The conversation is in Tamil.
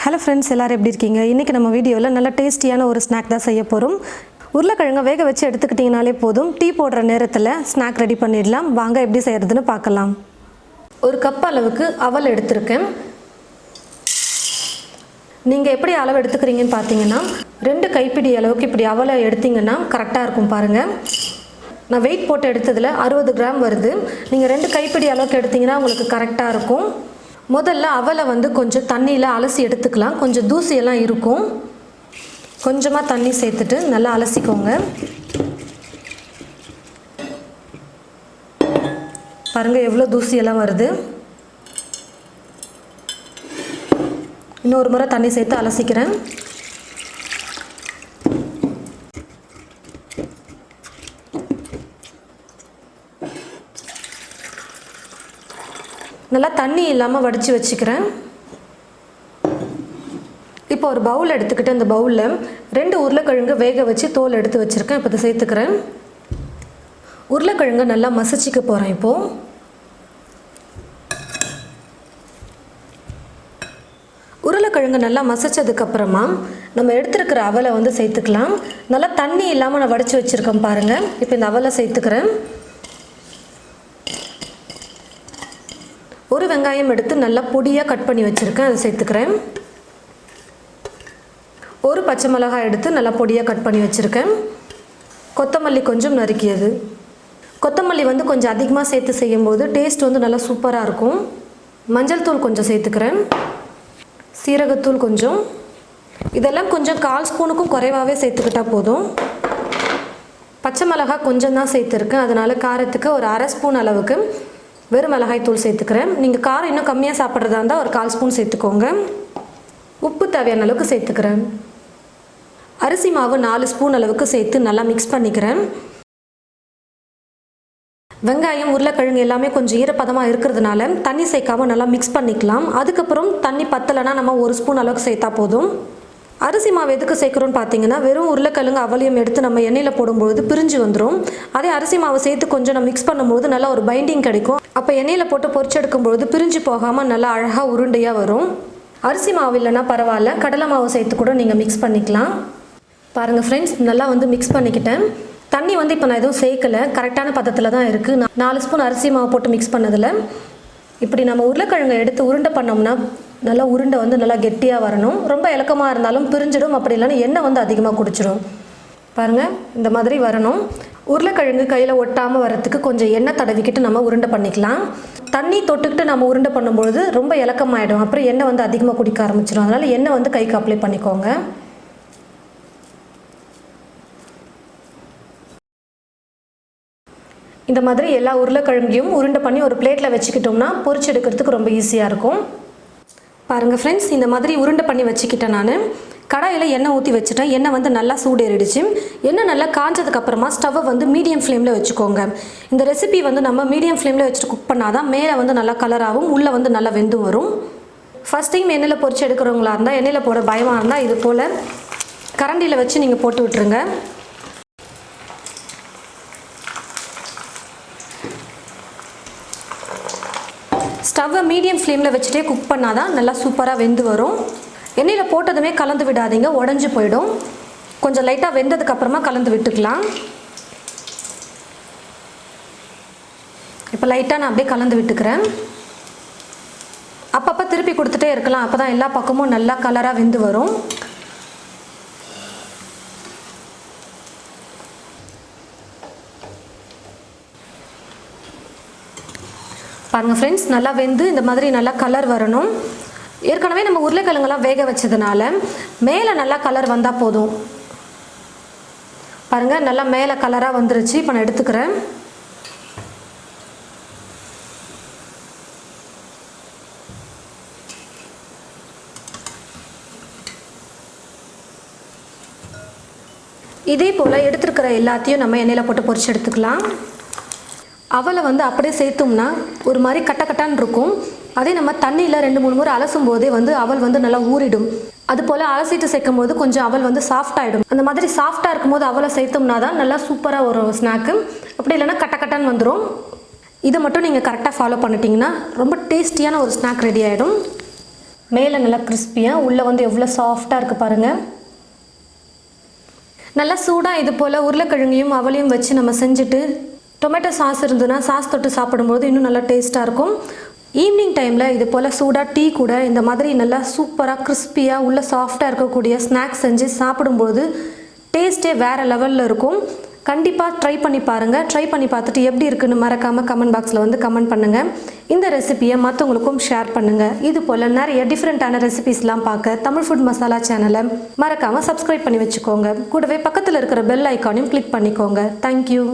ஹலோ ஃப்ரெண்ட்ஸ், எல்லாரும் எப்படி இருக்கீங்க? இன்றைக்கி நம்ம வீடியோவில் நல்ல டேஸ்டியான ஒரு ஸ்நாக் தான் செய்ய போகிறோம். உருளைக்கிழங்கை வேக வச்சு எடுத்துக்கிட்டிங்கனாலே போதும். டீ போடுற நேரத்தில் ஸ்நாக் ரெடி பண்ணிடலாம். வாங்க எப்படி செய்கிறதுன்னு பார்க்கலாம். ஒரு கப் அளவுக்கு அவல் எடுத்திருக்கேன். நீங்கள் எப்படி அளவு எடுத்துக்கிறீங்கன்னு பார்த்தீங்கன்னா 2 கைப்பிடி அளவுக்கு இப்படி அவலை எடுத்திங்கன்னா கரெக்டாக இருக்கும். பாருங்கள், நான் வெயிட் போட்டு எடுத்ததில் 60 கிராம் வருது. நீங்கள் 2 கைப்பிடி அளவுக்கு எடுத்திங்கன்னா உங்களுக்கு கரெக்டாக இருக்கும். முதல்ல அவலை கொஞ்சம் தண்ணியில் அலசி எடுத்துக்கலாம். கொஞ்சம் தூசியெல்லாம் இருக்கும். கொஞ்சமாக தண்ணி சேர்த்துட்டு நல்லா அலசிக்கோங்க. பாருங்கள் எவ்வளோ தூசியெல்லாம் வருது. இன்னொரு முறை தண்ணி சேர்த்து அலசிக்கிறேன். நல்லா தண்ணி இல்லாமல் வடித்து வச்சுக்கிறேன். இப்போ ஒரு பவுல் எடுத்துக்கிட்டு அந்த பவுலில் 2 உருளைக்கிழங்கு வேக வச்சு தோல் எடுத்து வச்சுருக்கேன். இப்போ இதை சேர்த்துக்கிறேன். உருளைக்கிழங்கு நல்லா மசிச்சிக்க போகிறேன். இப்போது உருளைக்கிழங்கு நல்லா மசிச்சதுக்கப்புறமா நம்ம எடுத்துருக்கிற அவலை சேர்த்துக்கலாம். நல்லா தண்ணி இல்லாமல் நான் வடித்து வச்சுருக்கேன். பாருங்கள், இப்போ இந்த அவலை சேர்த்துக்கிறேன். ஒரு வெங்காயம் எடுத்து நல்லா பொடியாக கட் பண்ணி வச்சுருக்கேன், அதை சேர்த்துக்கிறேன். ஒரு பச்சை மிளகாய் எடுத்து நல்லா பொடியாக கட் பண்ணி வச்சுருக்கேன். கொத்தமல்லி கொஞ்சம் நறுக்கியது. கொத்தமல்லி கொஞ்சம் அதிகமாக சேர்த்து செய்யும்போது டேஸ்ட் நல்லா சூப்பராக இருக்கும். மஞ்சள் தூள் கொஞ்சம் சேர்த்துக்கிறேன். சீரகத்தூள் கொஞ்சம். இதெல்லாம் கொஞ்சம் 1/4 ஸ்பூனுக்கும் குறைவாகவே சேர்த்துக்கிட்டால் போதும். பச்சை மிளகாய் கொஞ்சம் தான் சேர்த்துருக்கேன். அதனால் காரத்துக்கு ஒரு 1/2 ஸ்பூன் அளவுக்கு வெறும் மிளகாய் தூள் சேர்த்துக்கிறேன். நீங்கள் காரம் இன்னும் கம்மியாக சாப்பிட்றதா இருந்தால் ஒரு 1/4 ஸ்பூன் சேர்த்துக்கோங்க. உப்பு தேவையான அளவுக்கு சேர்த்துக்கிறேன். அரிசி மாவு 4 ஸ்பூன் அளவுக்கு சேர்த்து நல்லா மிக்ஸ் பண்ணிக்கிறேன். வெங்காயம் உருளைக்கிழங்கு எல்லாமே கொஞ்சம் ஈரப்பதமாக இருக்கிறதுனால தண்ணி சேர்க்காமல் நல்லா மிக்ஸ் பண்ணிக்கலாம். அதுக்கப்புறம் தண்ணி பத்தலைன்னா நம்ம 1 ஸ்பூன் அளவுக்கு சேர்த்தா போதும். அரிசி மாவு எதுக்கு சேர்க்குறோன்னு பார்த்தீங்கன்னா வெறும் உருளைக்கிழங்கு அவலையும் எடுத்து நம்ம எண்ணெயில் போடும்போது பிரிஞ்சு வந்துடும். அதே அரிசி மாவு சேர்த்து கொஞ்சம் நம்ம மிக்ஸ் பண்ணும்போது நல்லா ஒரு பைண்டிங் கிடைக்கும். அப்போ எண்ணெயில் போட்டு பொரிச்சு எடுக்கும்பொழுது பிரிஞ்சு போகாமல் நல்லா அழகாக உருண்டையாக வரும். அரிசி மாவு இல்லைன்னா பரவாயில்ல, கடலை மாவு சேர்த்து கூட நீங்கள் மிக்ஸ் பண்ணிக்கலாம். பாருங்கள் ஃப்ரெண்ட்ஸ், நல்லா மிக்ஸ் பண்ணிக்கிட்டேன். தண்ணி இப்போ நான் எதுவும் சேர்க்கலை, கரெக்டான பதத்தில் தான் இருக்குது. நான் 4 ஸ்பூன் அரிசி மாவு போட்டு மிக்ஸ் பண்ணதில் இப்படி நம்ம உருளைக்கிழங்கை எடுத்து உருண்டை பண்ணோம்னா நல்லா உருண்டை நல்லா கெட்டியாக வரணும். ரொம்ப இலக்கமாக இருந்தாலும் பிரிஞ்சிடும். அப்படி இல்லைன்னா எண்ணெய் அதிகமாக குடிச்சிடும். பாருங்கள், இந்த மாதிரி வரணும். உருளைக்கிழங்கு கையில் ஒட்டாமல் வரத்துக்கு கொஞ்சம் எண்ணெய் தடவிக்கிட்டு நம்ம உருண்டை பண்ணிக்கலாம். தண்ணி தொட்டுக்கிட்டு நம்ம உருண்டை பண்ணும்பொழுது ரொம்ப இலக்கமாகிடும். அப்புறம் எண்ணெய் அதிகமாக குடிக்க ஆரம்பிச்சிடும். அதனால் எண்ணெய் கைக்கு அப்ளை பண்ணிக்கோங்க. இந்த மாதிரி எல்லா உருளைக்கிழங்கையும் உருண்டை பண்ணி ஒரு பிளேட்டில் வச்சுக்கிட்டோம்னா பொரிச்சு எடுக்கிறதுக்கு ரொம்ப ஈஸியாக இருக்கும். பாருங்கள் ஃப்ரெண்ட்ஸ், இந்த மாதிரி உருண்டை பண்ணி வச்சுக்கிட்டேன். நான் கடாயில் எண்ணெய் ஊற்றி வச்சுட்டேன். எண்ணெய் நல்லா சூடேறிடுச்சு. எண்ணெய் நல்லா காஞ்சதுக்கப்புறமா ஸ்டவ்வை மீடியம் ஃப்ளேமில் வச்சுக்கோங்க. இந்த ரெசிபி நம்ம மீடியம் ஃப்ளேமில் வச்சுட்டு குக் பண்ணால் தான் மேலே நல்லா கலராகவும் உள்ளே நல்லா வெந்து வரும். ஃபஸ்ட் டைம் எண்ணெயில் பொரிச்சு எடுக்கிறவங்களா இருந்தால், எண்ணெயில் போட பயமாக இருந்தால் இது போல் கரண்டியில் வச்சு நீங்கள் போட்டு விட்டுருங்க. ஸ்டவ்வை மீடியம் ஃப்ளேமில் வச்சுட்டே குக் பண்ணால் தான் நல்லா சூப்பராக வெந்து வரும். எண்ணெயில் போட்டதுமே கலந்து விடாதீங்க, உடஞ்சி போயிடும். கொஞ்சம் லைட்டாக வெந்ததுக்கப்புறமா கலந்து விட்டுக்கலாம். இப்போ லைட்டாக நான் அப்படியே கலந்து விட்டுக்கிறேன். அப்பப்போ திருப்பி கொடுத்துட்டே இருக்கலாம். அப்போ தான் எல்லா பக்கமும் நல்லா கலராக வெந்து வரும். பாருங்கள் ஃப்ரெண்ட்ஸ், நல்லா வெந்து இந்த மாதிரி நல்லா கலர் வரணும். ஏற்கனவே நம்ம உருளைக்கிழங்கெல்லாம் வேக வச்சதுனால மேலே நல்லா கலர் வந்தால் போதும். பாருங்கள், நல்லா மேலே கலராக வந்துருச்சு. இப்போ நான் எடுத்துக்கிறேன். இதே போல் எடுத்துருக்கிற எல்லாத்தையும் நம்ம எண்ணெயில் போட்டு பொரிச்சு எடுத்துக்கலாம். அவலை அப்படியே சேர்த்தோம்னா ஒரு மாதிரி கட்டக்கட்டான்னு இருக்கும். அதே நம்ம தண்ணியில் 2-3 முறை அலசும் போதே அவல் நல்லா ஊறிடும். அது போல் அலசிட்டு சேர்க்கும் போது கொஞ்சம் அவல் சாஃப்ட் ஆகிடும். அந்த மாதிரி சாஃப்டாக இருக்கும்போது அவலை சேர்த்தோம்னா தான் நல்லா சூப்பராக ஒரு ஸ்நாக்கு. அப்படி இல்லைன்னா கட்டக்கட்டான்னு வந்துடும். இதை மட்டும் நீங்கள் கரெக்டாக ஃபாலோ பண்ணிட்டீங்கன்னா ரொம்ப டேஸ்டியான ஒரு ஸ்நாக் ரெடி ஆகிடும். மேலே நல்லா கிறிஸ்பியாக, உள்ளே வந்து எவ்வளோ சாஃப்டாக இருக்குது பாருங்கள். நல்லா சூடாக இது போல் உருளைக்கிழங்கையும் அவளையும் வச்சு நம்ம செஞ்சுட்டு டொமேட்டோ சாஸ் இருந்ததுன்னா சாஸ் தொட்டு சாப்பிடும்போது இன்னும் நல்லா டேஸ்ட்டாக இருக்கும். ஈவினிங் டைமில் இது போல் சூடாக டீ கூட இந்த மாதிரி நல்லா சூப்பராக கிறிஸ்பியாக உள்ள சாஃப்டாக இருக்கக்கூடிய ஸ்நாக்ஸ் செஞ்சு சாப்பிடும்போது டேஸ்ட்டே வேறு லெவலில் இருக்கும். கண்டிப்பாக ட்ரை பண்ணி பாருங்கள். ட்ரை பண்ணி பார்த்துட்டு எப்படி இருக்குன்னு மறக்காமல் கமெண்ட் பாக்ஸில் வந்து கமெண்ட் பண்ணுங்கள். இந்த ரெசிபியை மற்றவங்களுக்கும் ஷேர் பண்ணுங்கள். இது போல் நிறைய டிஃப்ரெண்ட்டான ரெசிபிஸ்லாம் பார்க்க தமிழ் ஃபுட் மசாலா சேனலை மறக்காமல் சப்ஸ்கிரைப் பண்ணி வச்சுக்கோங்க. கூடவே பக்கத்தில் இருக்கிற பெல் ஐக்கானையும் கிளிக் பண்ணிக்கோங்க. தேங்க்யூ.